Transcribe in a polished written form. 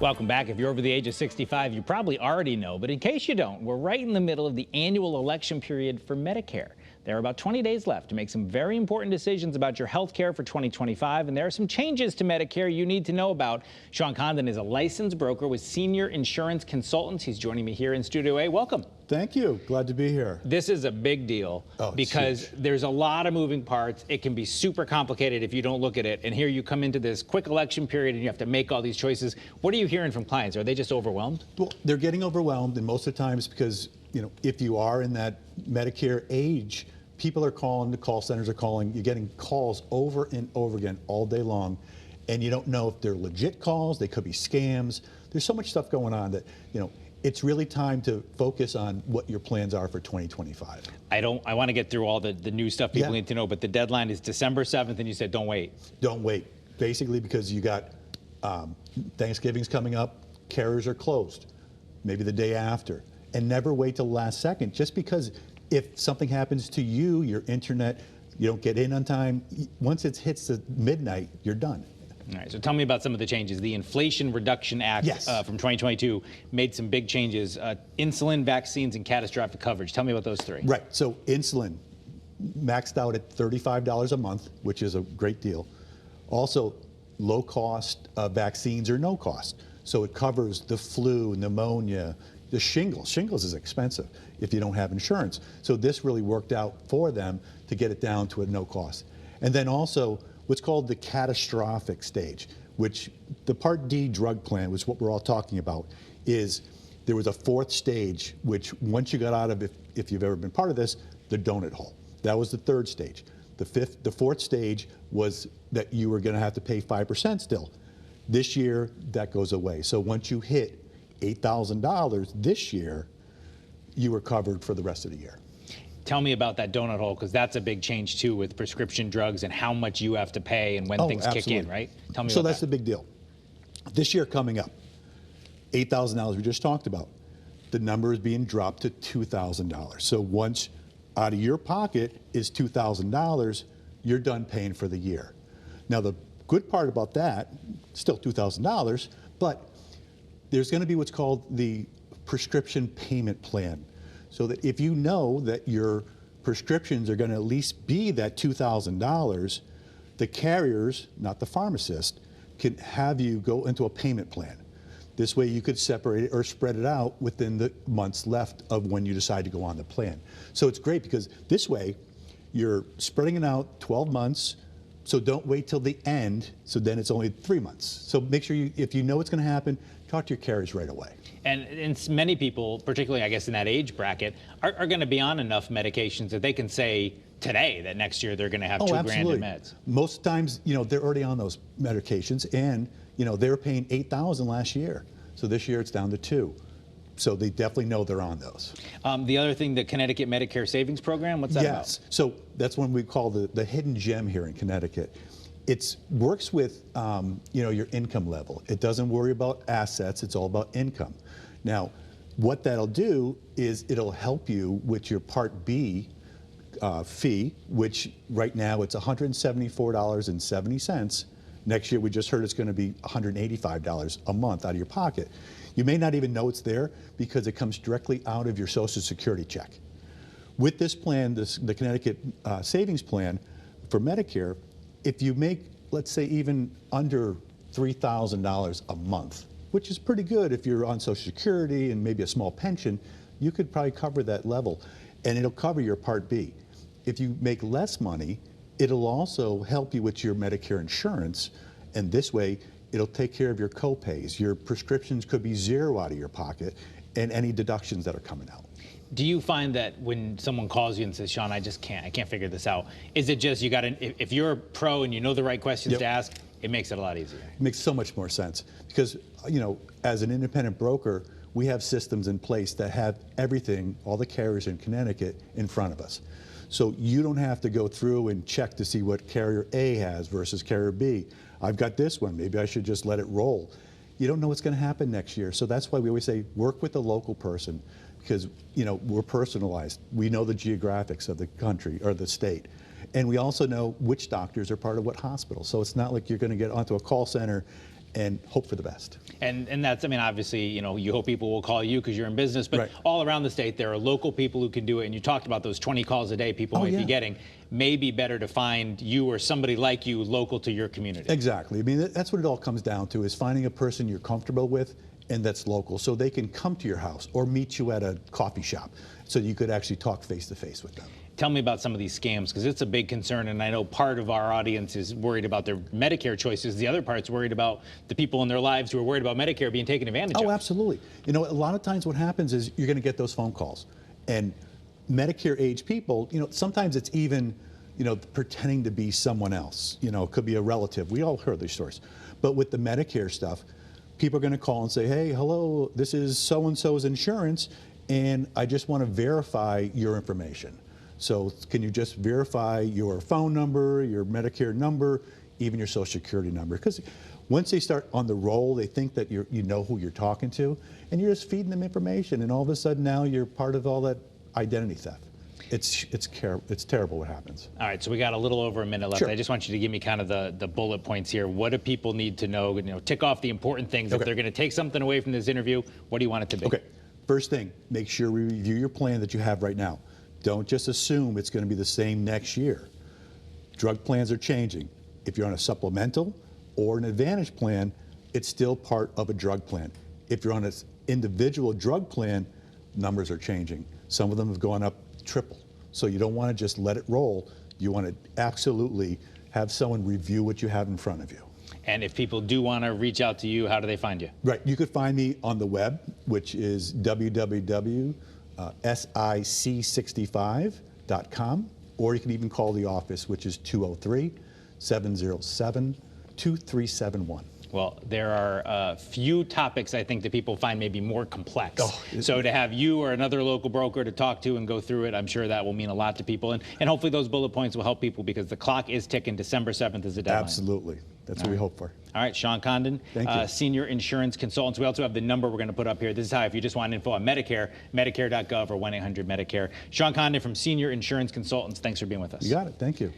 Welcome back. If you're over the age of 65, you probably already know, but in case you don't, we're right in the middle of the annual election period for Medicare. There are about 20 days left to make some very important decisions about your health care for 2025, and there are some changes to Medicare you need to know about. Sean Condon is a licensed broker with Senior Insurance Consultants. He's joining me here in Studio A. Welcome. Thank you. Glad to be here. This is a big deal because there's a lot of moving parts. It can be super complicated if you don't look at it. And here you come into this quick election period and you have to make all these choices. What are you hearing from clients? Are they just overwhelmed? Well, they're getting overwhelmed, and most of the times because, if you are in that Medicare age, people are calling, the call centers are calling, you're getting calls over and over again all day long, and you don't know if they're legit calls, they could be scams. There's so much stuff going on that, it's really time to focus on what your plans are for 2025. I want to get through all the new stuff people need to know, but the deadline is December 7th, and you said don't wait. Don't wait. Basically because you got Thanksgiving's coming up, carriers are closed, maybe the day after, and never wait till the last second. Just because if something happens to you, your internet, you don't get in on time, once it hits the midnight, you're done. All right, so tell me about some of the changes. The Inflation Reduction Act from 2022 made some big changes. Insulin, vaccines, and catastrophic coverage. Tell me about those three. Right, so insulin maxed out at $35 a month, which is a great deal. Also, low cost vaccines or no cost. So it covers the flu, pneumonia, the shingles. Shingles is expensive if you don't have insurance. So this really worked out for them to get it down to a no cost. And then also, what's called the catastrophic stage, which the Part D drug plan, was what we're all talking about, is there was a fourth stage, which once you got out of, if you've ever been part of this, the donut hole. That was the third stage. The fourth stage was that you were going to have to pay 5% still. This year, that goes away. So once you hit $8,000 this year, you were covered for the rest of the year. Tell me about that donut hole, because that's a big change too with prescription drugs and how much you have to pay and when things kick in, right? Tell me about that. So that's the big deal. This year coming up, $8,000 we just talked about. The number is being dropped to $2,000. So once out of your pocket is $2,000, you're done paying for the year. Now the good part about that, still $2,000, but there's going to be what's called the prescription payment plan. So that if you know that your prescriptions are going to at least be that $2,000, the carriers, not the pharmacist, can have you go into a payment plan. This way you could separate it or spread it out within the months left of when you decide to go on the plan. So it's great because this way you're spreading it out 12 months, so don't wait till the end, so then it's only 3 months. So make sure if you know what's going to happen, talk to your carriers right away. And many people, particularly I guess in that age bracket, are going to be on enough medications that they can say today that next year they're going to have $2,000 in meds. Most times, they're already on those medications, and they were paying $8,000 last year. So this year it's down to $2,000. So they definitely know they're on those. The other thing, the Connecticut Medicare Savings Program, what's that about? Yes, so that's one we call the hidden gem here in Connecticut. It works with your income level. It doesn't worry about assets, it's all about income. Now, what that'll do is it'll help you with your Part B fee, which right now it's $174.70. Next year, we just heard it's going to be $185 a month out of your pocket. You may not even know it's there because it comes directly out of your Social Security check. With this plan, the Connecticut Savings Plan for Medicare, if you make, let's say, even under $3,000 a month, which is pretty good if you're on Social Security and maybe a small pension, you could probably cover that level, and it'll cover your Part B. If you make less money, it'll also help you with your Medicare insurance, and this way, it'll take care of your co-pays. Your prescriptions could be zero out of your pocket, and any deductions that are coming out. Do you find that when someone calls you and says, Sean, I can't figure this out, is it just you got to, if you're a pro and you know the right questions to ask, it makes it a lot easier? It makes so much more sense because, as an independent broker, we have systems in place that have everything, all the carriers in Connecticut, in front of us. So you don't have to go through and check to see what carrier A has versus carrier B. I've got this one, maybe I should just let it roll. You don't know what's going to happen next year. So that's why we always say work with the local person because, we're personalized. We know the geographics of the country or the state. And we also know which doctors are part of what hospital. So it's not like you're going to get onto a call center and hope for the best. And that's, I mean, obviously, you know, you hope people will call you because you're in business, but Right. all around the state, there are local people who can do it. And you talked about those 20 calls a day people might be getting. Maybe better to find you or somebody like you local to your community. Exactly. I mean, that's what it all comes down to, is finding a person you're comfortable with and that's local, so they can come to your house or meet you at a coffee shop so you could actually talk face to face with them. Tell me about some of these scams, because it's a big concern, and I know part of our audience is worried about their Medicare choices. The other part's worried about the people in their lives who are worried about Medicare being taken advantage of. Oh, absolutely. You know, a lot of times what happens is you're going to get those phone calls, and Medicare-age people, you know, sometimes it's even, you know, pretending to be someone else. You know, it could be a relative. We all heard these stories. But with the Medicare stuff, people are going to call and say, hey, hello, this is so-and-so's insurance, and I just want to verify your information. So can you just verify your phone number, your Medicare number, even your Social Security number? Because once they start on the roll, they think that you know who you're talking to, and you're just feeding them information, and all of a sudden now you're part of all that identity theft. It's terrible what happens. All right, so we got a little over a minute left. Sure. I just want you to give me kind of the bullet points here. What do people need to know? You know, tick off the important things. If they're going to take something away from this interview, what do you want it to be? Okay, first thing, make sure we review your plan that you have right now. Don't just assume it's going to be the same next year. Drug plans are changing. If you're on a supplemental or an Advantage plan, it's still part of a drug plan. If you're on an individual drug plan, numbers are changing. Some of them have gone up triple. So you don't want to just let it roll. You want to absolutely have someone review what you have in front of you. And if people do want to reach out to you, how do they find you? Right. You could find me on the web, which is www.sic65.com, or you can even call the office, which is 203-707-2371. Well, there are a few topics I think that people find maybe more complex. So to have you or another local broker to talk to and go through it, I'm sure that will mean a lot to people. And hopefully those bullet points will help people, because the clock is ticking. December 7th is the deadline. Absolutely. That's what we hope for. All right, Sean Condon, Senior Insurance Consultants. We also have the number we're going to put up here. This is how, if you just want info on Medicare, medicare.gov or 1-800-MEDICARE. Sean Condon from Senior Insurance Consultants, thanks for being with us. You got it. Thank you.